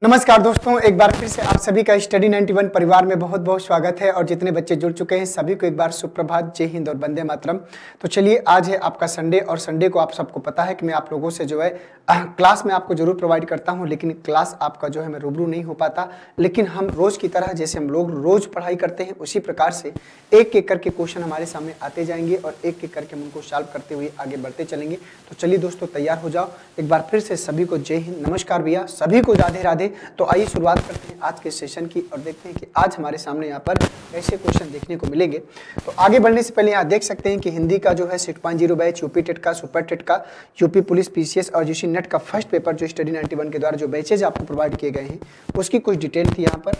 नमस्कार दोस्तों, एक बार फिर से आप सभी का स्टडी 91 परिवार में बहुत बहुत स्वागत है। और जितने बच्चे जुड़ चुके हैं सभी को एक बार सुप्रभात, जय हिंद और वंदे मातरम। तो चलिए, आज है आपका संडे और संडे को आप सबको पता है कि मैं आप लोगों से जो है क्लास में आपको जरूर प्रोवाइड करता हूं, लेकिन क्लास आपका जो है मैं रूबरू नहीं हो पाता। लेकिन हम रोज की तरह जैसे हम लोग रोज पढ़ाई करते हैं उसी प्रकार से एक एक करके क्वेश्चन हमारे सामने आते जाएंगे और एक एक करके हम उनको सॉल्व करते हुए आगे बढ़ते चलेंगे। तो चलिए दोस्तों, तैयार हो जाओ। एक बार फिर से सभी को जय हिंद, नमस्कार भैया, सभी को राधे राधे। तो आइए शुरुआत करते हैं आज के सेशन की और देखते हैं कि आज हमारे सामने यहाँ पर कैसे क्वेश्चन देखने को मिलेंगे। तो आगे बढ़ने से पहले यहाँ देख सकते हैं कि हिंदी का जो है 6.0 बैच, यूपी टेट का, सुपर टेट का, यूपी पुलिस, पीसीएस और यूजी नेट का फर्स्ट पेपर जो स्टडी 91 के द्वारा जो बैचेज आपको प्रोवाइड किए गए हैं उसकी कुछ डिटेल थी यहाँ पर।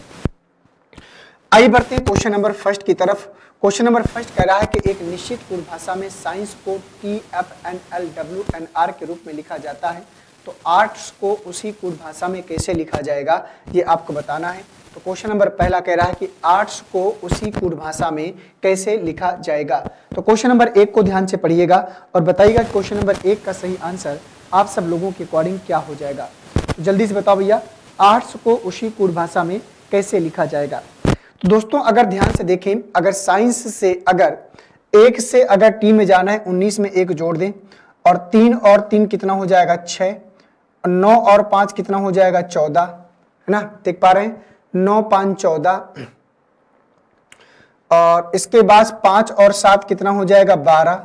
आइए बढ़ते हैं क्वेश्चन नंबर फर्स्ट की तरफ। क्वेश्चन नंबर फर्स्ट कह रहा है कि एक निश्चित पूर्ण भाषा में साइंस को TFNLWNR के रूप में लिखा जाता है, तो आर्ट्स को उसी कोड भाषा में कैसे लिखा जाएगा ये आपको बताना है। तो क्वेश्चन नंबर पहला कह रहा है कि आर्ट्स को उसी कोड भाषा में कैसे लिखा जाएगा। तो क्वेश्चन नंबर 1 को ध्यान से पढ़िएगा और बताइएगा क्वेश्चन नंबर 1 का सही आंसर आप सब लोगों के अकॉर्डिंग क्या हो जाएगा। तो जल्दी से बताओ भैया, आर्ट्स को उसी कोड भाषा में कैसे लिखा जाएगा। तो दोस्तों अगर ध्यान से देखें, अगर साइंस से अगर 1 से अगर टी में जाना है 19 में 1 जोड़ दें और 3 और 3 कितना हो जाएगा 6, 9 और 5 कितना हो जाएगा 14, है ना, देख पा रहे हैं 9 5 14 और इसके बाद 5 और 7 कितना हो जाएगा 12,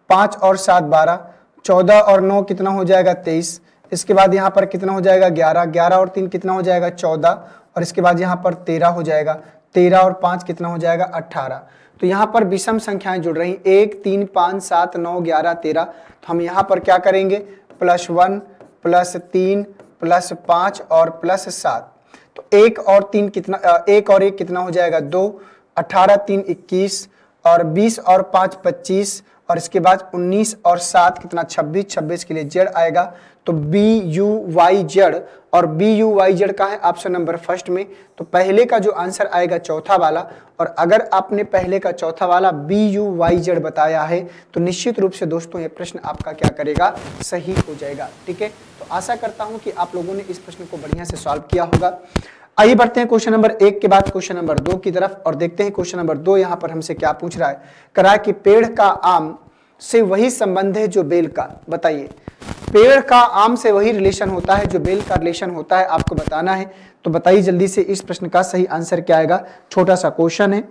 5 और 7 12, 14 और 9 कितना हो जाएगा 23, इसके बाद यहाँ पर कितना हो जाएगा 11, 11 और 3 कितना हो जाएगा 14 और इसके बाद यहाँ पर 13 हो जाएगा, 13 और 5 कितना हो जाएगा 18। तो यहाँ पर विषम संख्याएं जुड़ रही 1 3 5 7 9 11 13। तो हम यहाँ पर क्या करेंगे +1 +3 +5 और +7। तो 1 और 3 कितना 1 और 1 कितना हो जाएगा 2, 18 3 21 और 20 और 5 25 और इसके बाद 19 और 7 कितना 26, 26 के लिए जेड आएगा। तो BUYZ और BUYZ का है ऑप्शन नंबर फर्स्ट में। तो पहले का जो आंसर आएगा चौथा वाला, और अगर आपने पहले का चौथा वाला BUYZ बताया है तो निश्चित रूप से दोस्तों ये प्रश्न आपका क्या करेगा, सही हो जाएगा। ठीक है, तो आशा करता हूं कि आप लोगों ने इस प्रश्न को बढ़िया से सॉल्व किया होगा। आइए बढ़ते हैं क्वेश्चन नंबर 1 के बाद क्वेश्चन नंबर 2 की तरफ और देखते हैं क्वेश्चन नंबर 2 यहाँ पर हमसे क्या पूछ रहा है। कह रहा है कि पेड़ का आम से वही संबंध है जो बेल का। बताइए, पेड़ का आम से वही रिलेशन होता है जो बेल का रिलेशन होता है, आपको बताना है। तो बताइए जल्दी से इस प्रश्न का सही आंसर क्या आएगा। छोटा सा क्वेश्चन है।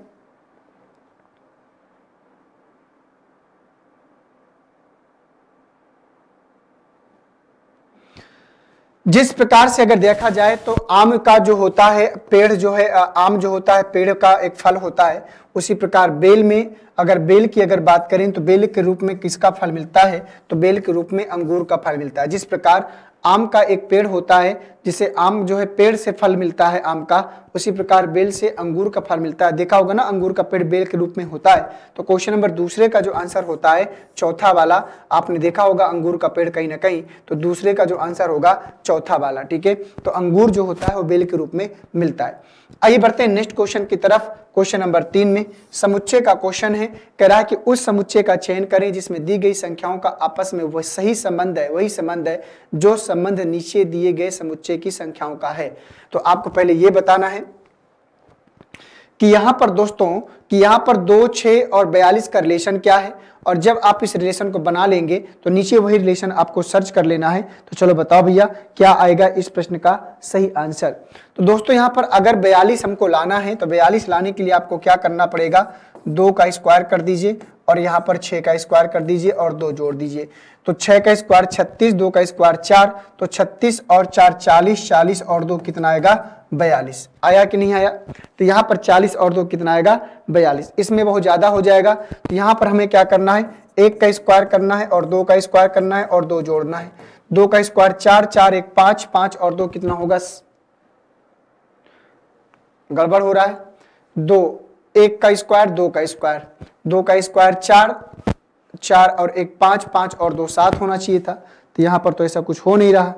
जिस प्रकार से अगर देखा जाए तो आम का जो होता है पेड़ जो है, आम जो होता है पेड़ का एक फल होता है, उसी प्रकार बेल में अगर बेल की अगर बात करें तो बेल के रूप में किसका फल मिलता है, तो बेल के रूप में अंगूर का फल मिलता है। जिस प्रकार आम का एक पेड़ होता है जिसे आम जो है पेड़ से फल मिलता है आम का, उसी प्रकार बेल से अंगूर का फल मिलता है। देखा होगा ना, अंगूर का पेड़ बेल के रूप में होता है। तो क्वेश्चन नंबर दूसरे का जो आंसर होता है चौथा वाला, आपने देखा होगा अंगूर का पेड़ कहीं ना कहीं, तो दूसरे का जो आंसर होगा चौथा वाला। ठीक है, तो अंगूर जो होता है वो बेल के रूप में मिलता है। आइए बढ़ते हैं नेक्स्ट क्वेश्चन की तरफ। क्वेश्चन नंबर 3 में समुच्चय का क्वेश्चन है। कह रहा है कि उस समुच्चय का चयन करें जिसमें दी गई संख्याओं का आपस में वह सही संबंध है, वही संबंध है जो संबंध नीचे दिए गए समुच्चय की संख्याओं का है। तो आपको पहले यह बताना है कि यहां पर दोस्तों कि यहां पर 2, 6 और 42 का रिलेशन क्या है, और जब आप इस रिलेशन को बना लेंगे तो नीचे वही रिलेशन आपको सर्च कर लेना है। तो चलो बताओ भैया क्या आएगा इस प्रश्न का सही आंसर। तो दोस्तों यहां पर अगर 42 हमको लाना है तो 42 लाने के लिए आपको क्या करना पड़ेगा, 2 का स्क्वायर कर दीजिए और यहाँ पर 6 का स्क्वायर कर दीजिए और 2 जोड़ दीजिए। तो 6 का स्क्वायर 36, 2 का स्क्वायर 4, तो 36 और 4 40, 40 और 2 कितना आएगा 42। आया कि नहीं आया। तो यहाँ पर 40 और 2 कितना आएगा 42। इसमें बहुत ज्यादा हो जाएगा, तो यहाँ पर हमें क्या करना है, 1 का स्क्वायर करना है और 2 का स्क्वायर करना है और 2 जोड़ना है। 2 का स्क्वायर 4, 4 1 5, 5 और 2 कितना होगा, गड़बड़ हो रहा है, 2, 1 का स्क्वायर 2 का स्क्वायर, 2 का स्क्वायर 4, 4 और 1 5, 5 और 2 7 होना चाहिए था। तो यहां पर तो ऐसा कुछ हो नहीं रहा।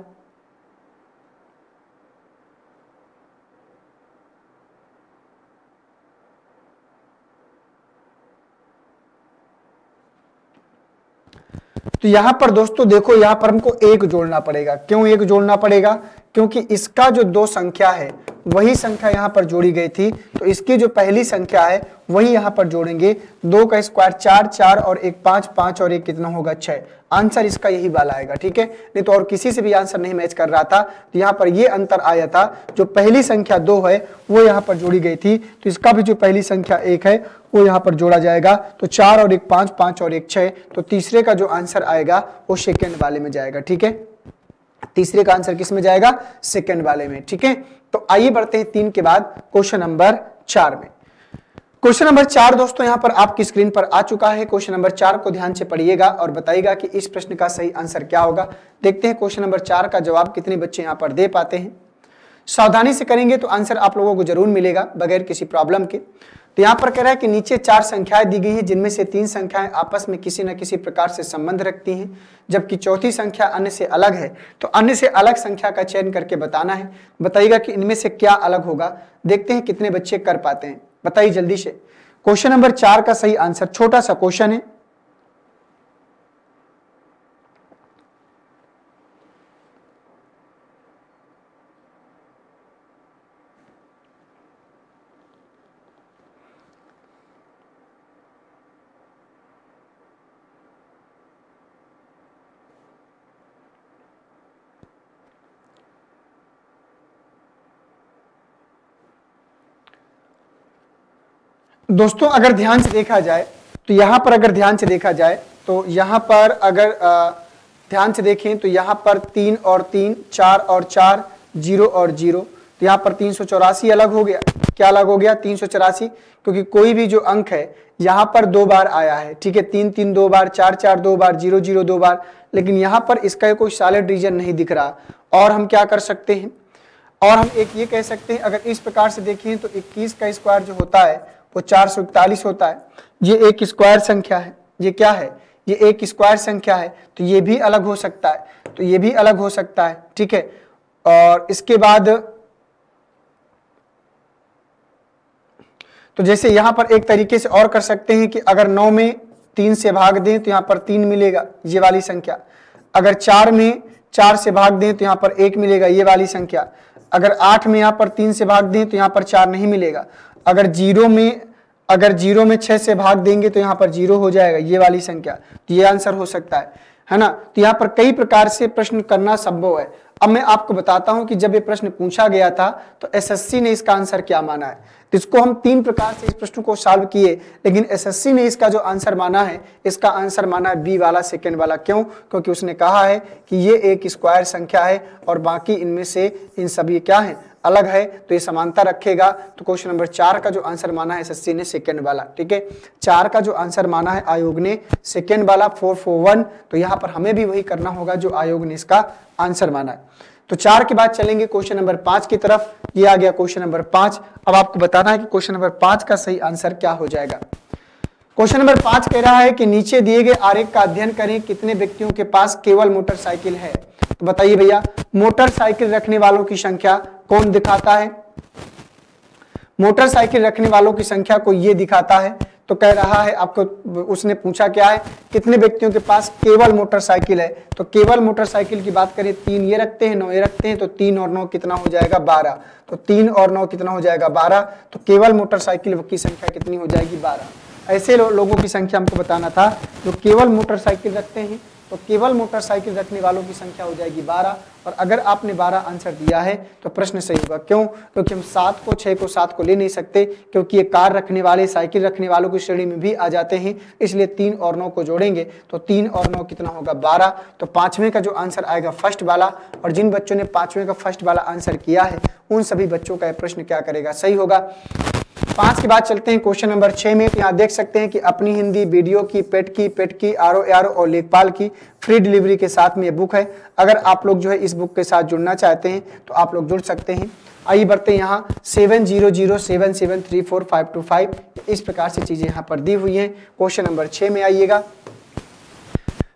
तो यहां पर दोस्तों देखो, यहां पर हमको एक जोड़ना पड़ेगा। क्यों एक जोड़ना पड़ेगा? क्योंकि इसका जो दो संख्या है वही संख्या यहां पर जोड़ी गई थी, तो इसकी जो पहली संख्या है वही यहां पर जोड़ेंगे। 2 का स्क्वायर 4, 4 और 1 5, 5 और 1 कितना होगा 6। आंसर इसका यही वाला आएगा, ठीक है। नहीं तो और किसी से भी आंसर नहीं मैच कर रहा था, तो यहाँ पर ये अंतर आया था। जो पहली संख्या 2 है वो यहाँ पर जोड़ी गई थी, तो इसका भी जो पहली संख्या 1 है वो यहाँ पर जोड़ा जाएगा। तो 4 और 1 5, 5 और 1 6, तो तीसरे का जो आंसर आएगा वो सेकेंड वाले में जाएगा, ठीक है। तीसरे का आंसर किस में जाएगा? सेकेंड वाले में, ठीक है। तो आइए बढ़ते हैं 3 के बाद क्वेश्चन नंबर 4 में। क्वेश्चन नंबर 4 दोस्तों यहाँ पर आपकी स्क्रीन पर आ चुका है। क्वेश्चन नंबर 4 को ध्यान से पढ़िएगा और बताइएगा कि इस प्रश्न का सही आंसर क्या होगा। देखते हैं क्वेश्चन नंबर 4 का जवाब कितने बच्चे यहाँ पर दे पाते हैं। सावधानी से करेंगे तो आंसर आप लोगों को जरूर मिलेगा बगैर किसी प्रॉब्लम के। तो यहाँ पर कह रहा है कि नीचे 4 संख्याएं दी गई हैं, जिनमें से 3 संख्याएं आपस में किसी न किसी प्रकार से संबंध रखती हैं, जबकि चौथी संख्या अन्य से अलग है। तो अन्य से अलग संख्या का चयन करके बताना है। बताइएगा कि इनमें से क्या अलग होगा। देखते हैं कितने बच्चे कर पाते हैं, बताइए जल्दी से। क्वेश्चन नंबर 4 का सही आंसर, छोटा सा क्वेश्चन है। दोस्तों अगर ध्यान से देखा जाए तो यहाँ पर अगर ध्यान से देखा जाए तो यहाँ पर अगर ध्यान से देखें तो यहाँ पर 3 और 3, 4 और 4, 0 और 0, तो यहाँ पर 384 अलग हो गया। क्या अलग हो गया? 384, क्योंकि कोई भी जो अंक है यहाँ पर 2 बार आया है, ठीक है। 3 3 2 बार, 4 4 2 बार, 0 0 2 बार, लेकिन यहाँ पर इसका कोई सॉलिड रीजन नहीं दिख रहा। और हम क्या कर सकते हैं, और हम एक ये कह सकते हैं, अगर इस प्रकार से देखें तो 21 का स्क्वायर जो होता है वो 441 होता है। ये एक स्क्वायर संख्या है, ये क्या है? ये एक स्क्वायर संख्या है, तो ये भी अलग हो सकता है, तो ये भी अलग हो सकता है, ठीक है। और इसके बाद तो जैसे यहां पर एक तरीके से और कर सकते हैं कि अगर 9 में 3 से भाग दें तो यहां पर 3 मिलेगा, ये वाली संख्या। अगर 4 में 4 से भाग दें तो यहां पर 1 मिलेगा, ये वाली संख्या। अगर 8 में यहां पर 3 से भाग दें तो यहां पर 4 नहीं मिलेगा। अगर 0 में 6 से भाग देंगे तो यहाँ पर 0 हो जाएगा, ये वाली संख्या। तो ये आंसर हो सकता है ना। तो यहाँ पर कई प्रकार से प्रश्न करना संभव है। अब मैं आपको बताता हूं कि जब ये प्रश्न पूछा गया था तो एसएससी ने इसका आंसर क्या माना है। तो इसको हम 3 प्रकार से इस प्रश्न को सॉल्व किए, लेकिन एसएससी ने इसका जो आंसर माना है, इसका आंसर माना है बी वाला, सेकेंड वाला। क्यों? क्योंकि उसने कहा है कि ये एक स्क्वायर संख्या है और बाकी इनमें से इन सभी क्या है? अलग है, तो ये समानता रखेगा। तो क्वेश्चन नंबर 4 का जो आंसर माना है एसएससी ने सेकेंड वाला, ठीक है। 4 का जो आंसर माना है आयोग ने सेकेंड वाला 441, तो यहाँ पर हमें भी वही करना होगा जो आयोग ने इसका आंसर माना है। तो 4 के बाद चलेंगे क्वेश्चन नंबर 5 की तरफ। ये आ गया क्वेश्चन नंबर 5। अब आपको बताना है कि क्वेश्चन नंबर 5 का सही आंसर क्या हो जाएगा। क्वेश्चन नंबर 5 कह रहा है कि नीचे दिए गए आरेख का अध्ययन करें, कितने व्यक्तियों के पास केवल मोटरसाइकिल है। तो बताइए भैया, मोटरसाइकिल रखने वालों की संख्या कौन दिखाता है? मोटरसाइकिल रखने वालों की संख्या को ये दिखाता है। तो कह रहा है आपको, उसने पूछा क्या है, कितने व्यक्तियों के पास केवल मोटरसाइकिल है। तो केवल मोटरसाइकिल की बात करें, 3 ये रखते हैं, 9 ये रखते हैं, तो 3 और 9 कितना हो जाएगा? 12। तो 3 और 9 कितना हो जाएगा? 12। तो केवल मोटरसाइकिल की संख्या कितनी हो जाएगी? 12। ऐसे लोगों की संख्या हमको बताना था जो केवल मोटरसाइकिल रखते हैं। तो केवल मोटरसाइकिल रखने वालों की संख्या हो जाएगी 12। और अगर आपने 12 आंसर दिया है तो प्रश्न सही होगा। क्यों? क्योंकि हम 7 को 6 को 7 को ले नहीं सकते, क्योंकि ये कार रखने वाले, साइकिल रखने वालों की श्रेणी में भी आ जाते हैं। इसलिए 3 और 9 को जोड़ेंगे तो 3 और 9 कितना होगा? 12। तो 5वें का जो आंसर आएगा फर्स्ट वाला, और जिन बच्चों ने 5वें का फर्स्ट वाला आंसर किया है उन सभी बच्चों का प्रश्न क्या करेगा? सही होगा। 5 के बाद चलते हैं क्वेश्चन नंबर 6 में। यहाँ देख सकते हैं कि अपनी हिंदी वीडियो की, पेट की, आरो और लेखपाल की फ्री डिलीवरी के साथ में ये बुक है। अगर आप लोग जो है इस बुक के साथ जुड़ना चाहते हैं तो आप लोग जुड़ सकते हैं। आइए बढ़ते हैं यहाँ 7007734525, इस प्रकार से चीजें यहाँ पर दी हुई हैं। क्वेश्चन नंबर 6 में आइएगा।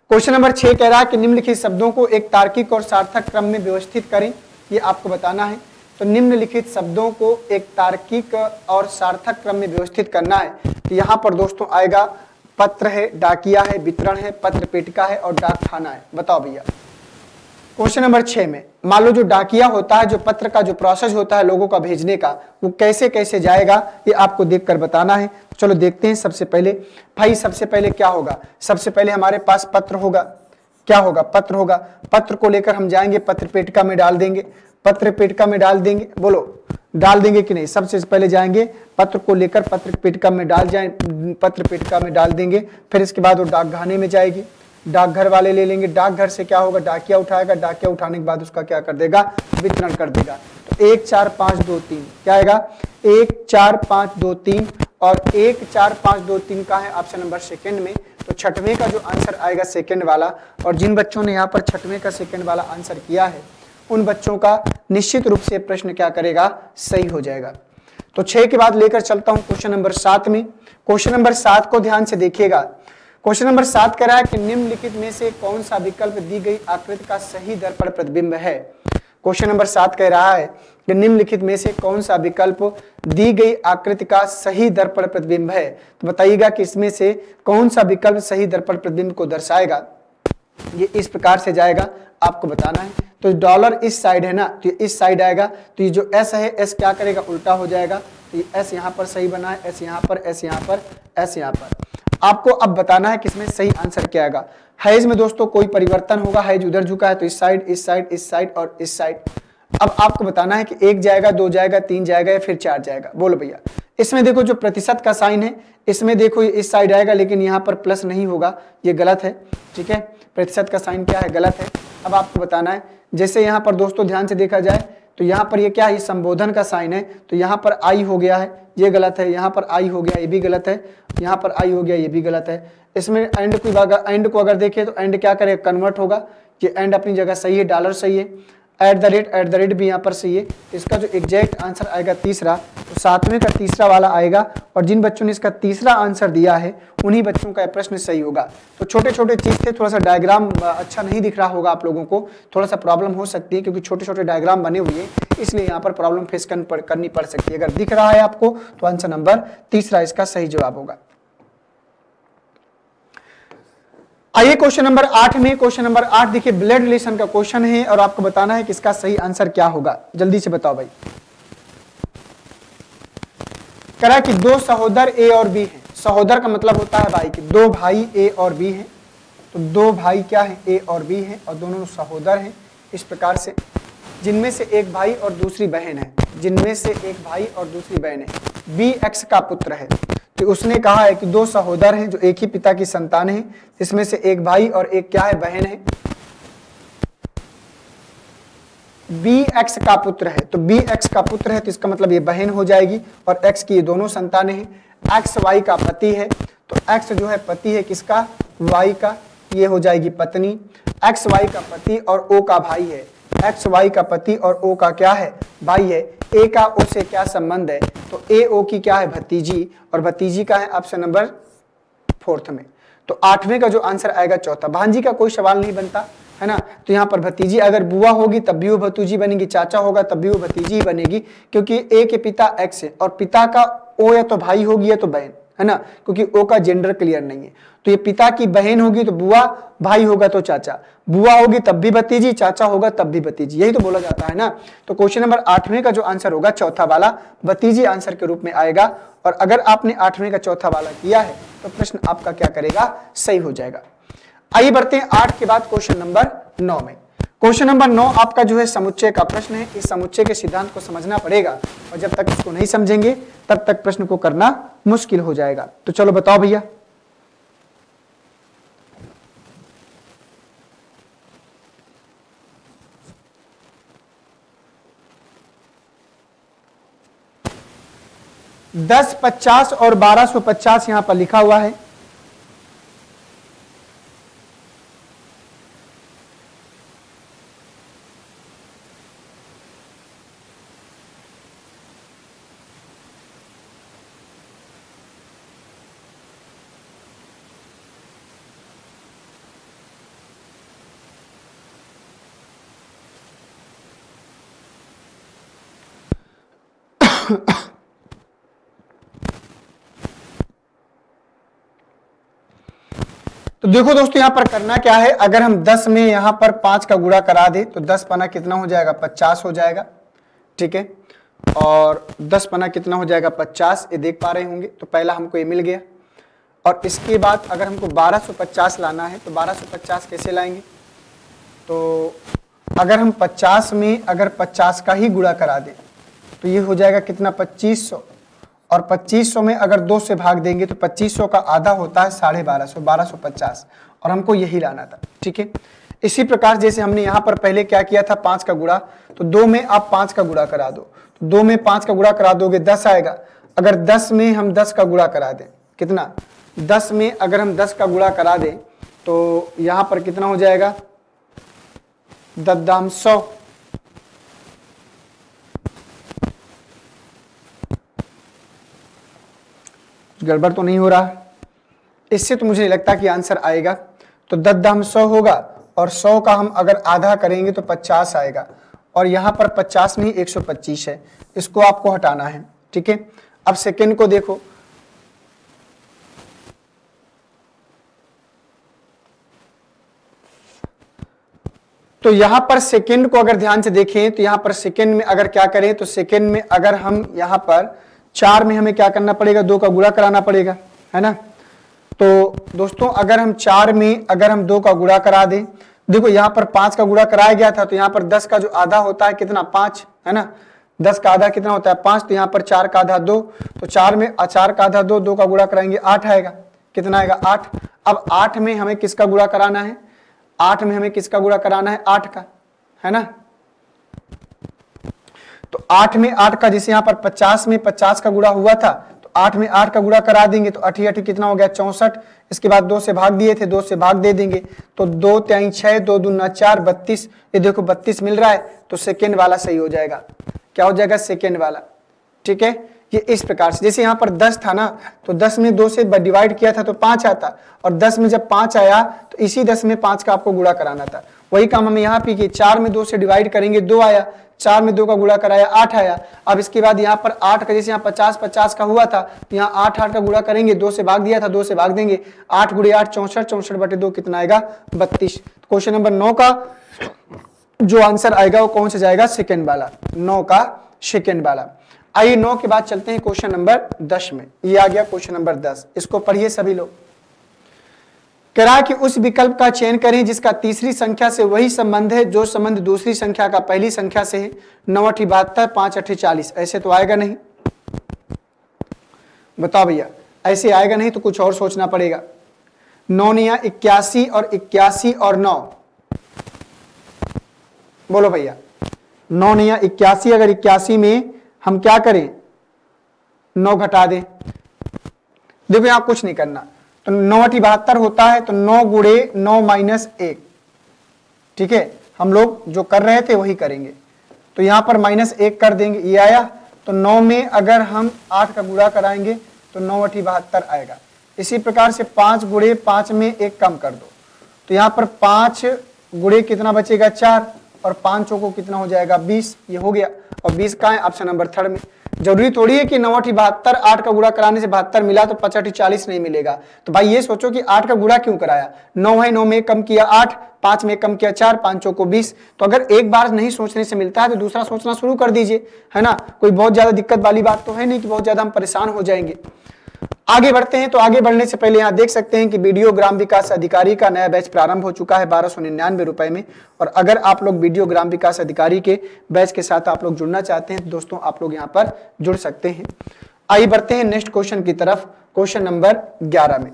क्वेश्चन नंबर 6 कह रहा है कि निम्नलिखित शब्दों को एक तार्किक और सार्थक क्रम में व्यवस्थित करें। ये आपको बताना है। तो निम्नलिखित शब्दों को एक तार्किक और सार्थक क्रम में व्यवस्थित करना है। तो यहाँ पर दोस्तों आएगा पत्र है, डाकिया है, वितरण है, पत्र पेटिका है और डाकखाना है। बताओ भैया। क्वेश्चन नंबर 6 में मान लो जो डाकिया होता है, जो पत्र का जो प्रोसेस होता है लोगों का भेजने का, वो कैसे कैसे जाएगा ये आपको देखकर बताना है। तो चलो देखते हैं। सबसे पहले भाई, सबसे पहले क्या होगा, सबसे पहले हमारे पास पत्र होगा। क्या होगा, पत्र होगा। पत्र को लेकर हम जाएंगे, पत्र पेटिका में डाल देंगे। पत्र पेटिका में डाल देंगे, बोलो डाल देंगे कि नहीं। सबसे पहले जाएंगे पत्र को लेकर पत्र पेटिका में पत्र पेटिका में डाल देंगे। फिर इसके बाद वो डाकखाने में जाएगी, डाकघर वाले ले लेंगे। डाकघर से क्या होगा, डाकिया उठाएगा। डाकिया उठाने के बाद उसका क्या कर देगा, वितरण कर देगा। तो 1 4 5 2 3 क्या आएगा, 1 4 5 2 3 और 1 4 5 2 3 का है ऑप्शन नंबर सेकंड में। तो छठवें का जो आंसर आएगा सेकंड वाला। और जिन बच्चों ने यहाँ पर छठवें का सेकंड वाला आंसर किया है उन बच्चों का निश्चित रूप से प्रश्न क्या करेगा, सही हो जाएगा। तो 6 के बाद लेकर चलता हूं क्वेश्चन नंबर 7 में। क्वेश्चन नंबर 7 को ध्यान से देखिएगा। क्वेश्चन नंबर 7 कह रहा है कि निम्नलिखित में से कौन सा विकल्प दी गई आकृति का सही दर्पण प्रतिबिंब है। क्वेश्चन नंबर 7 कह रहा है कि निम्नलिखित में से कौन सा विकल्प दी गई आकृति का सही दर्पण प्रतिबिंब है। तो बताइएगा कि इसमें से कौन सा विकल्प सही दर्पण प्रतिबिंब को दर्शाएगा। ये इस प्रकार से जाएगा, आपको बताना है। तो डॉलर इस साइड है ना, तो ये इस साइड आएगा। तो ये जो एस है, एस क्या करेगा, उल्टा हो जाएगा। तो ये एस यहाँ पर सही बना है, एस यहाँ पर, एस यहाँ पर, एस यहाँ पर। आपको अब बताना है कि इसमें सही आंसर क्या आएगा। हैज में दोस्तों कोई परिवर्तन होगा, हैज उधर झुका है तो इस साइड, इस साइड, इस साइड और इस साइड। अब आपको बताना है कि 1 जाएगा, 2 जाएगा, 3 जाएगा या फिर 4 जाएगा। बोलो भैया। इसमें देखो जो प्रतिशत का साइन है, इसमें देखो ये इस साइड आएगा, लेकिन यहाँ पर प्लस नहीं होगा, ये गलत है। ठीक है, प्रतिशत का साइन क्या है, गलत है। अब आपको बताना है, जैसे यहाँ पर दोस्तों ध्यान से देखा जाए तो यहाँ पर ये क्या है, संबोधन का साइन है। तो यहाँ पर आई हो गया है, ये गलत है। यहाँ पर आई हो गया, ये भी गलत है। यहाँ पर आई हो गया, ये भी गलत है। इसमें एंड को अगर देखें तो एंड क्या करेगा, कन्वर्ट होगा। ये एंड अपनी जगह सही है, डॉलर सही है। एट द रेट भी यहाँ पर सही है। इसका जो एग्जैक्ट आंसर आएगा तीसरा, तो 7वें का तीसरा वाला आएगा। और जिन बच्चों ने इसका तीसरा आंसर दिया है उन्हीं बच्चों का प्रश्न सही होगा। तो छोटे छोटे चीज थे, थोड़ा सा डायग्राम अच्छा नहीं दिख रहा होगा आप लोगों को, थोड़ा सा प्रॉब्लम हो सकती है क्योंकि छोटे छोटे डायग्राम बने हुए हैं, इसलिए यहाँ पर प्रॉब्लम फेस करनी पड़ सकती है। अगर दिख रहा है आपको तो आंसर नंबर तीसरा इसका सही जवाब होगा। आइए क्वेश्चन नंबर 8 में। क्वेश्चन नंबर 8 देखिए, ब्लड रिलेशन का क्वेश्चन है और आपको बताना है कि इसका सही आंसर क्या होगा। जल्दी से बताओ भाई। कह रहा है कि 2 सहोदर ए और बी हैं। सहोदर का मतलब होता है भाई, कि 2 भाई ए और बी हैं। तो 2 भाई क्या है, ए और बी हैं और दोनों सहोदर हैं। इस प्रकार से जिनमें से एक भाई और दूसरी बहन है, जिनमें से एक भाई और दूसरी बहन है। बी एक्स का पुत्र है। तो उसने कहा है कि 2 सहोदर हैं जो एक ही पिता की संतान हैं, जिसमें से एक भाई और एक क्या है, बहन है। बी एक्स का पुत्र है। तो बी एक्स का पुत्र है तो इसका मतलब ये बहन हो जाएगी और एक्स की ये दोनों संतानें हैं। एक्स वाई का पति है। तो एक्स जो है पति है किसका, वाई का, ये हो जाएगी पत्नी। एक्स वाई का पति और ओ का भाई है। एक्स वाई का पति और ओ का क्या है, भाई है। ए का ओ से क्या संबंध है, तो ए ओ की क्या है, भतीजी, और भतीजी का है ऑप्शन नंबर 4 में। तो 8वें का जो आंसर आएगा चौथा। भांजी का कोई सवाल नहीं बनता है ना। तो यहाँ पर भतीजी, अगर बुआ होगी तब भी वो भतीजी बनेगी, चाचा होगा तब भी वो भतीजी ही बनेगी, क्योंकि ए के पिता एक्स है और पिता का ओ या तो भाई होगी या तो बहन, है ना, क्योंकि ओ का जेंडर क्लियर नहीं है। तो ये पिता की बहन होगी तो बुआ, भाई होगा तो चाचा, बुआ होगी तब भी भतीजी, चाचा होगा तब भी भतीजी, यही तो बोला जाता है ना। तो क्वेश्चन नंबर 8वें का जो आंसर होगा चौथा वाला, भतीजी आंसर के रूप में आएगा। और अगर आपने 8वें का चौथा वाला किया है तो प्रश्न आपका क्या करेगा, सही हो जाएगा। आइए बढ़ते हैं 8 के बाद क्वेश्चन नंबर 9 में। क्वेश्चन नंबर 9 आपका जो है समुच्चय का प्रश्न है। इस समुच्चय के सिद्धांत को समझना पड़ेगा और जब तक इसको नहीं समझेंगे तब तक प्रश्न को करना मुश्किल हो जाएगा। तो चलो बताओ भैया। दस 50 और 1250 यहां पर लिखा हुआ है। तो देखो दोस्तों यहाँ पर करना क्या है, अगर हम 10 में यहाँ पर 5 का गुणा करा दे तो 10 पना कितना हो जाएगा, 50 हो जाएगा। ठीक है, और 10 पना कितना हो जाएगा, 50, ये देख पा रहे होंगे। तो पहला हमको ये मिल गया। और इसके बाद अगर हमको 1250 लाना है तो 1250 कैसे लाएंगे, तो अगर हम 50 में अगर 50 का ही गुणा करा दें तो ये हो जाएगा कितना, 2500। और 2500 में अगर 2 से भाग देंगे तो 2500 का आधा होता है 1250, 1250, और हमको यही लाना था। ठीक है, इसी प्रकार जैसे हमने यहाँ पर पहले क्या किया था, 5 का गुणा, तो 2 में आप 5 का गुणा करा दो, तो 2 में 5 का गुणा करा दोगे 10 आएगा। अगर 10 में हम 10 का गुणा करा दें, कितना, 10 में अगर हम 10 का गुणा करा दें तो यहाँ पर कितना हो जाएगा, 10 100। गड़बड़ तो नहीं हो रहा, इससे तो मुझे नहीं लगता कि आंसर आएगा। तो 10 100 होगा, और 100 का हम अगर आधा करेंगे तो 50 आएगा, और यहाँ पर 50 नहीं 125 है, इसको आपको हटाना है। ठीक है, अब सेकंड को देखो, तो यहाँ पर सेकंड को अगर ध्यान से देखें तो यहाँ पर सेकंड में अगर क्या करें, तो सेकंड में अगर हम यहाँ पर 4 में हमें क्या करना पड़ेगा, 2 का गुणा कराना पड़ेगा, है ना। तो दोस्तों अगर हम 4 में अगर हम 2 का गुणा करा दें, देखो यहाँ पर 5 का गुणा कराया गया था, तो यहाँ पर 10 का जो आधा होता है कितना, 5, है ना। 10 का आधा कितना होता है, 5, तो यहाँ पर 4 का आधा 2, तो 4 में 4 का आधा 2, 2 का गुणा कराएंगे 8 आएगा, कितना आएगा, 8। अब 8 में हमें किसका गुणा कराना है, 8 में हमें किसका गुणा कराना है, 8 का, है ना। तो 8 में 8 का, जैसे यहाँ पर 50 में 50 का गुणा हुआ था, तो 8 में 8 का गुणा करा देंगे तो 8 8 कितना हो गया, 64। इसके बाद 2 से भाग दिए थे, 2 से भाग दे देंगे, तो 2 3 6, 2 2 4, 32। ये देखो 32 मिल रहा है, तो सेकेंड वाला सही हो जाएगा। क्या हो जाएगा, सेकेंड वाला। ठीक है, ये इस प्रकार से, जैसे यहाँ पर 10 था ना, तो 10 में 2 से डिवाइड किया था तो 5 आता, और 10 में जब 5 आया तो इसी 10 में 5 का आपको गुणा कराना था। वही काम हमें यहाँ पे किया, 4 में 2 से डिवाइड करेंगे 2 आया, 4 में 2 का गुणा कराया 8 आया। अब इसके बाद यहाँ पर 8 का, जैसे यहाँ 50 50 का हुआ था, तो यहाँ 8 8 का गुणा करेंगे, 2 से भाग दिया था, 2 से भाग देंगे, 8 × 8 64, 64/2 कितना आएगा, 32। क्वेश्चन नंबर 9 का जो आंसर आएगा वो कौन सा जाएगा, सेकेंड वाला, 9 का सेकेंड वाला। आइए 9 के बाद चलते हैं क्वेश्चन नंबर 10 में। ये आ गया क्वेश्चन नंबर 10, इसको पढ़िए सभी लोग। कह रहा है कि उस विकल्प का चयन करें जिसका तीसरी संख्या से वही संबंध है जो संबंध दूसरी संख्या का पहली संख्या से है। 9 8 72, 5 8 40। ऐसे तो आएगा नहीं, बताओ भैया, ऐसे आएगा नहीं तो कुछ और सोचना पड़ेगा। 9 9 81 और 81 और 9, बोलो भैया। 9 9 81, अगर 81 में हम क्या करें, 9 घटा दें। देखो यहां कुछ नहीं करना, तो 9 8 72 होता है, तो 9 × 9 - 1। ठीक है, हम लोग जो कर रहे थे वही करेंगे, तो यहां पर -1 कर देंगे, ये आया। तो 9 में अगर हम 8 का गुणा कराएंगे तो 9 8 72 आएगा। इसी प्रकार से 5 × 5 में 1 कम कर दो, तो यहाँ पर 5 × कितना बचेगा, 4, और 5 चौको कितना हो जाएगा, 20। ये हो गया, और 20 का है ऑप्शन नंबर 3 में। जरूरी थोड़ी है कि 9 8 72, 8 का गुणा कराने से 72 मिला तो 5 8 40 नहीं मिलेगा। तो भाई ये सोचो कि 8 का गुणा क्यों कराया, 9 है, 9 में कम किया 8, 5 में कम किया 4, 5 चौको 20। तो अगर एक बार नहीं सोचने से मिलता है तो दूसरा सोचना शुरू कर दीजिए, है ना। कोई बहुत ज्यादा दिक्कत वाली बात तो है नहीं कि बहुत ज्यादा हम परेशान हो जाएंगे। आगे बढ़ते हैं, तो आगे बढ़ने से पहले यहाँ देख सकते हैं कि वीडियो ग्राम विकास अधिकारी का नया बैच प्रारंभ हो चुका है 1299 रुपए में। और अगर आप लोग वीडियो ग्राम विकास अधिकारी के बैच के साथ आप लोग जुड़ना चाहते हैं तो दोस्तों आप लोग यहाँ पर जुड़ सकते हैं। आइए बढ़ते हैं नेक्स्ट क्वेश्चन की तरफ, क्वेश्चन नंबर 11 में।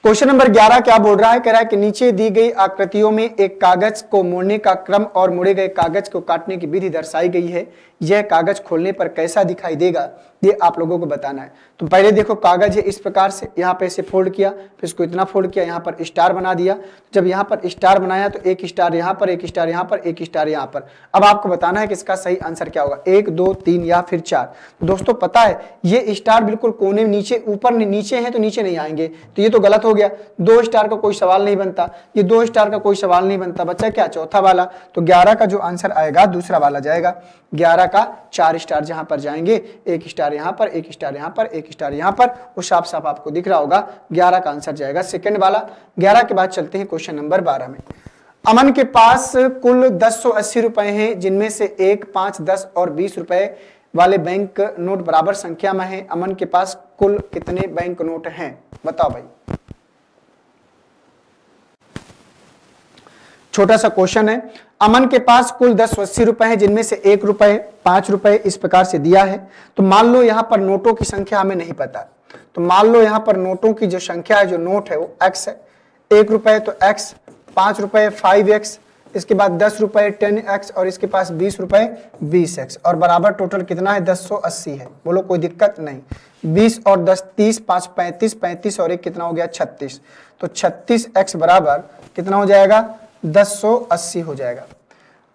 क्वेश्चन नंबर 11 क्या बोल रहा है, कह रहा है कि नीचे दी गई आकृतियों में एक कागज को मोड़ने का क्रम और मोड़े गए कागज को काटने की विधि दर्शाई गई है। यह कागज खोलने पर कैसा दिखाई देगा, ये आप लोगों को बताना है। तो पहले देखो कागज है इस प्रकार से, यहाँ पे इसे फोल्ड किया, फिर इसको इतना फोल्ड किया, यहाँ पर स्टार बना दिया। जब यहाँ पर स्टार बनाया तो एक स्टार यहाँ पर, एक स्टार यहाँ पर, एक स्टार यहाँ पर। अब आपको बताना है कि इसका सही आंसर क्या होगा, 1 2 3 या फिर 4। दोस्तों पता है ये स्टार बिल्कुल कोने नीचे, ऊपर नीचे है तो नीचे नहीं आएंगे, तो ये तो गलत हो गया, 2 स्टार का कोई सवाल नहीं बनता, ये 2 स्टार का कोई सवाल नहीं बनता, बच्चा क्या चौथा वाला। तो 11 का जो आंसर आएगा दूसरा वाला जाएगा, 11 का 4 स्टार जहां पर जाएंगे, 1 स्टार यहां पर, 1 स्टार यहां पर, 1 स्टार यहां पर, वो साफ साफ आपको दिख रहा होगा, 11 का आंसर जाएगा सेकंड वाला। 11 के बाद चलते हैं क्वेश्चन नंबर 12 में। अमन के पास कुल 1080 रुपए हैं, जिनमें से 1, 5, 10 और 20 रुपए वाले बैंक नोट बराबर संख्या में है। अमन के पास कुल कितने बैंक नोट हैं, बताओ भाई। छोटा सा क्वेश्चन है। अमन के पास कुल 1080 रुपए हैं, जिनमें से 1 रुपए, 5 रुपए इस प्रकार से दिया है। तो मान लो यहां पर नोटों की संख्या हमें नहीं पता, तो मान लो यहां पर नोटों की जो संख्या है, जो नोट है वो x है। 1 रुपए तो x, 5 रुपए 5x, इसके बाद 10 रुपए 10x और इसके पास 20 रुपए 20x, और बराबर टोटल कितना है 1080 है। बोलो कोई दिक्कत नहीं। 20 और 10 30, 5 35, 35 और 1 कितना हो गया 36। तो 36x बराबर कितना हो जाएगा 1080 हो जाएगा।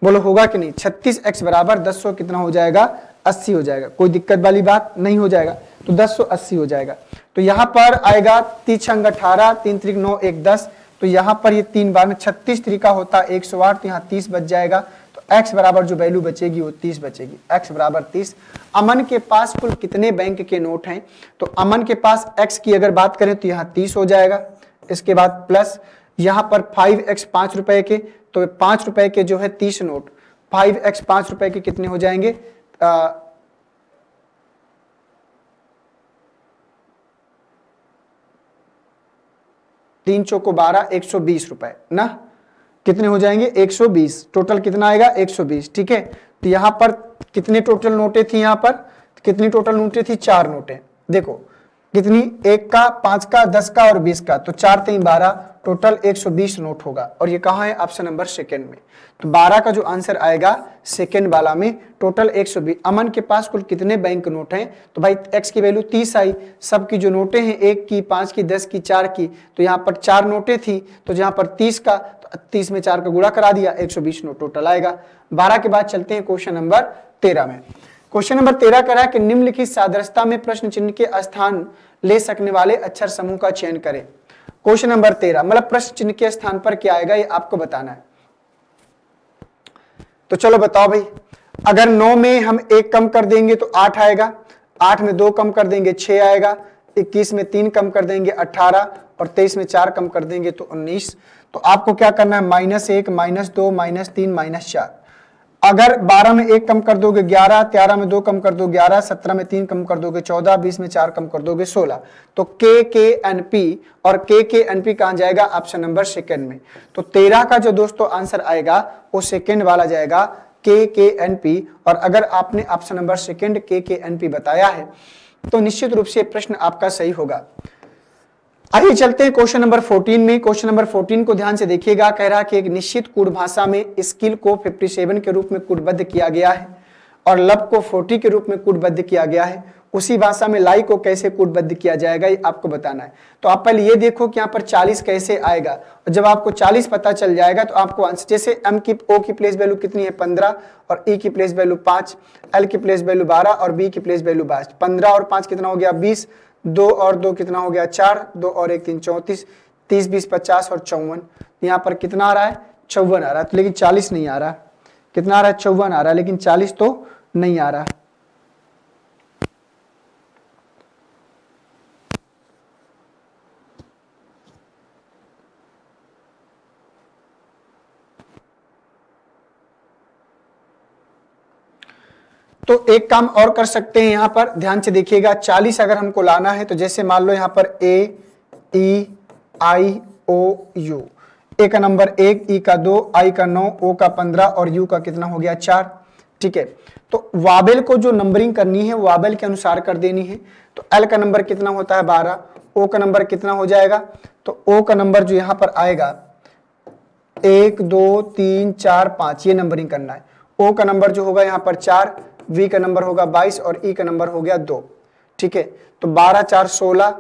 बोलो होगा कि नहीं। 36x बराबर 10 कितना हो जाएगा 80 हो जाएगा। कोई दिक्कत वाली बात नहीं हो जाएगा, तो 1080 हो जाएगा। तो यहां पर आएगा 3 छंग 18, 3 त्रिक 9, 1 10, तो यहां पर ये 3 बार में 36 तरीका होता 108, तो यहाँ 30 बच जाएगा। तो x बराबर जो वैल्यू बचेगी वो 30 बचेगी, x बराबर 30। अमन के पास कुल कितने बैंक के नोट हैं, तो अमन के पास x की अगर बात करें तो यहाँ 30 हो जाएगा। इसके बाद प्लस यहाँ पर 5x 5 रुपए के, तो 5 रुपए के जो है 30 नोट, 5x 5 रुपए के कितने हो जाएंगे 3 चौको 12, 120 रुपए ना, कितने हो जाएंगे 120। टोटल कितना आएगा 120। ठीक है, तो यहां पर कितने टोटल नोटें थी, यहां पर कितनी टोटल नोटें थी 4 नोटें। देखो कितनी, 1 का, 5 का, 10 का और 20 का, तो 4 3 12, टोटल 120 नोट होगा। और ये कहाँ है ऑप्शन नंबर सेकंड में। तो 12 का जो आंसर आएगा सेकंड वाला में, टोटल 120। अमन के पास कुल कितने बैंक नोट हैं, तो भाई x की वैल्यू 30 आई, सबकी जो नोटें हैं 1 की, 5 की, 10 की, 4 की, तो यहाँ पर 4 नोटें थी, तो जहाँ पर 30 का, तो 30 में 4 का गुणा करा दिया, 120 नोट टोटल आएगा। 12 के बाद चलते हैं क्वेश्चन नंबर 13 में। क्वेश्चन नंबर 13 कह रहा है कि निम्नलिखित सादृश्यता में प्रश्न चिन्ह के स्थान ले सकने वाले अक्षर समूह का चयन करें। क्वेश्चन नंबर 13 मतलब प्रश्न चिन्ह के स्थान पर क्या आएगा ये आपको बताना है। तो चलो बताओ भाई, अगर 9 में हम 1 कम कर देंगे तो 8 आएगा, 8 में 2 कम कर देंगे 6 आएगा, 21 में 3 कम कर देंगे 18 और 23 में 4 कम कर देंगे तो 19। तो आपको क्या करना है -1, -2, -3, -4। अगर 12 में 1 कम कर दोगे 11, 13 में 2 कम कर दो 11, 17 में 3 कम कर दोगे 14, 20 में 4 कम कर दोगे 16। तो KKNP और KKNP कहां जाएगा ऑप्शन नंबर सेकंड में। तो 13 का जो दोस्तों आंसर आएगा वो सेकंड वाला जाएगा KKNP। और अगर आपने ऑप्शन नंबर सेकंड KKNP बताया है तो निश्चित रूप से प्रश्न आपका सही होगा। आइए चलते हैं क्वेश्चन नंबर 14 में। क्वेश्चन नंबर 14 को ध्यान से देखिएगा। कह रहा कि एक निश्चित कूट भाषा में स्किल को 57 के रूप में कूटबद्ध किया गया है और लब को 40 के रूप में कूटबद्ध किया गया है। उसी भाषा में लाई को कैसे कूटबद्ध किया जाएगा ये आपको बताना है। तो आप पहले ये देखो कि यहाँ पर 40 कैसे आएगा, और जब आपको 40 पता चल जाएगा तो आपको आंसर, जैसे M की O की प्लेस वैल्यू कितनी है 15 और E की प्लेस वैल्यू 5, L की प्लेस वैल्यू 12 और B की प्लेस वैल्यू 22। 15 और 5 कितना हो गया 20, 2 और 2 कितना हो गया 4, 2 और 1 3 34, 30 20 50 और 54। यहाँ पर कितना आ रहा है 54 आ रहा है, तो लेकिन 40 नहीं आ रहा। कितना आ रहा है 54 आ रहा है, लेकिन 40 तो नहीं आ रहा। तो एक काम और कर सकते हैं, यहां पर ध्यान से देखिएगा। 40 अगर हमको लाना है तो जैसे मान लो यहां पर A-E-I-O-U, ए का नंबर 1, ई का 2, आई का 9, ओ का 15 और यू का कितना हो गया 4। ठीक है, तो वाबेल को जो नंबरिंग करनी है वाबेल के अनुसार कर देनी है। तो एल का नंबर कितना होता है 12, ओ का नंबर कितना हो जाएगा, तो ओ का नंबर जो यहां पर आएगा 1 2 3 4 5, ये नंबरिंग करना है। ओ का नंबर जो होगा यहाँ पर 4, वी का नंबर होगा 22 और ई का नंबर हो गया 2। ठीक है, तो 12 4 16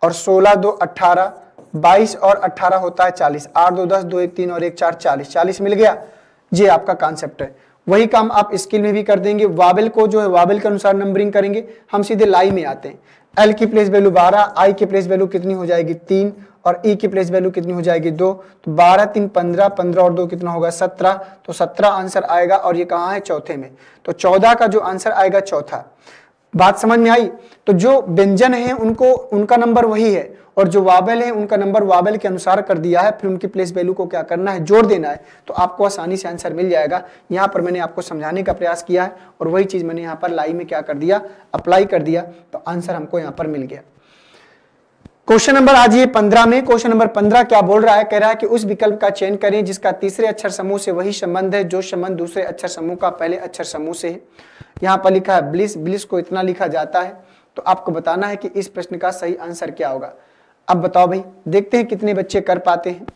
और 16 2 18, 22 और 18 होता है 40, 8 2 10, 2 1 3 और 1 4 40, 40 मिल गया। ये आपका कॉन्सेप्ट है। वही काम आप स्केल में भी कर देंगे। वावेल को जो है वावेल के अनुसार नंबरिंग करेंगे। हम सीधे लाई में आते हैं। एल की प्लेस वैल्यू 12, आई की प्लेस वैल्यू कितनी हो जाएगी 3 और ई की प्लेस वैल्यू कितनी हो जाएगी 2। तो 12 3 15, 15 और 2 कितना होगा 17। तो 17 आंसर आएगा और ये कहाँ है चौथे में। तो 14 का जो आंसर आएगा चौथा। बात समझ में आई। तो जो व्यंजन है उनको उनका नंबर वही है और जो वावेल है उनका नंबर वावेल के अनुसार कर दिया है। फिर उनकी प्लेस वैल्यू को क्या करना है जोड़ देना है। तो आपको आसानी से आंसर मिल जाएगा। यहाँ पर मैंने आपको समझाने का प्रयास किया है और वही चीज मैंने यहाँ पर लाई में क्या कर दिया अप्लाई कर दिया। तो आंसर हमको यहाँ पर मिल गया। क्वेश्चन नंबर आज ये 15 में। क्वेश्चन नंबर 15 क्या बोल रहा है, कह रहा है कि उस विकल्प का चयन करें जिसका तीसरे अक्षर समूह से वही संबंध है जो संबंध दूसरे अक्षर समूह का पहले अक्षर समूह से है। यहाँ पर लिखा है ब्लिस, ब्लिस को इतना लिखा जाता है। तो आपको बताना है कि इस प्रश्न का सही आंसर क्या होगा। अब बताओ भाई, देखते हैं कितने बच्चे कर पाते हैं।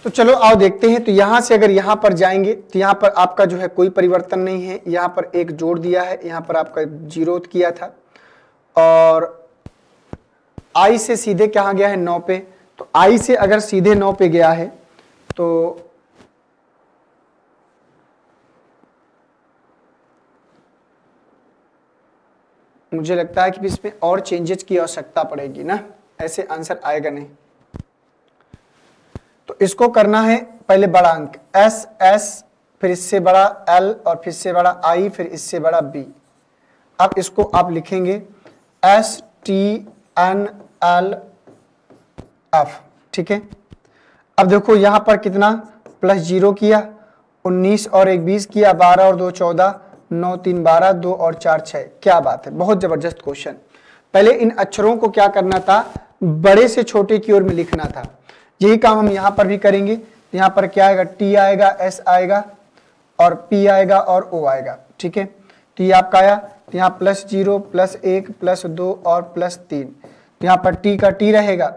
तो चलो आओ देखते हैं। तो यहां से अगर यहां पर जाएंगे तो यहां पर आपका जो है कोई परिवर्तन नहीं है। यहां पर एक जोड़ दिया है, यहां पर आपका 0 किया था और आई से सीधे कहां गया है 9 पे। तो आई से अगर सीधे 9 पे गया है तो मुझे लगता है कि इसमें और चेंजेस की आवश्यकता पड़ेगी ना, ऐसे आंसर आएगा नहीं। तो इसको करना है पहले बड़ा अंक एस एस, फिर इससे बड़ा एल और फिर इससे बड़ा आई, फिर इससे बड़ा बी। अब इसको आप लिखेंगे S T N L F. ठीक है। अब देखो यहां पर कितना +0 किया, 19 और 1 20 किया, 12 और 2 14, 9 3 12, 2 और 4 6। क्या बात है, बहुत जबरदस्त क्वेश्चन। पहले इन अक्षरों को क्या करना था, बड़े से छोटे की ओर में लिखना था। यही काम हम यहां पर भी करेंगे। यहां पर क्या आएगा, टी आएगा, एस आएगा और पी आएगा और ओ आएगा। ठीक है। तो ये आपका आया, तो यहाँ +0 +1 +2 और +3। तो यहाँ पर टी का टी रहेगा,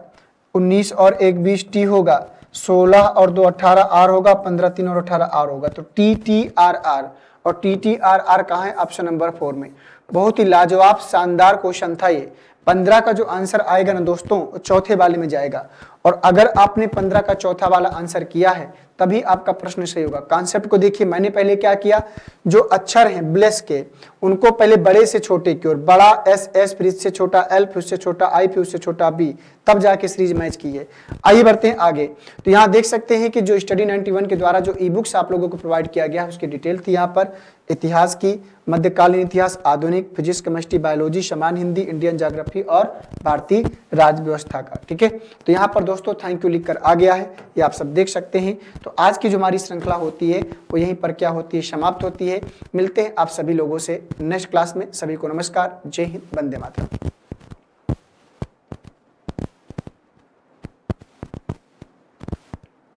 19 और 1 20 टी होगा, 16 और 2 18 आर होगा, 15 3 और 18 आर होगा। तो टी टी आर आर और टी टी आर आर कहाँ है, ऑप्शन नंबर 4 में। बहुत ही लाजवाब शानदार क्वेश्चन था ये। 15 का जो आंसर आएगा ना दोस्तों, चौथे वाले में जाएगा। और अगर आपने 15 का चौथा वाला आंसर किया है तभी आपका प्रश्न सही होगा। कॉन्सेप्ट को देखिए, मैंने पहले क्या किया, जो अक्षर हैं ब्लेस के उनको पहले बड़े से छोटे की ओर, बड़ा एस एस, फिर इससे छोटा एल, फिर उससे छोटा आई, फिर उससे छोटा बी, तब जाके सीरीज मैच की है। आइए बढ़ते हैं आगे। तो यहाँ देख सकते हैं कि जो स्टडी 91 के द्वारा जो ई बुक्स आप लोगों को प्रोवाइड किया गया है उसकी डिटेल थी। यहाँ पर इतिहास की, मध्यकालीन इतिहास, आधुनिक, फिजिक्स, केमिस्ट्री, बायोलॉजी, सामान्य हिंदी, इंडियन ज्योग्राफी और भारतीय राज्य व्यवस्था का। ठीक है। तो यहाँ पर दोस्तों थैंक यू लिखकर आ गया है, ये आप सब देख सकते हैं। तो आज की जो हमारी श्रृंखला होती है वो यहीं पर क्या होती है, समाप्त होती है। मिलते हैं आप सभी लोगों से नेक्स्ट क्लास में। सभी को नमस्कार, जय हिंद, वंदे मातरम।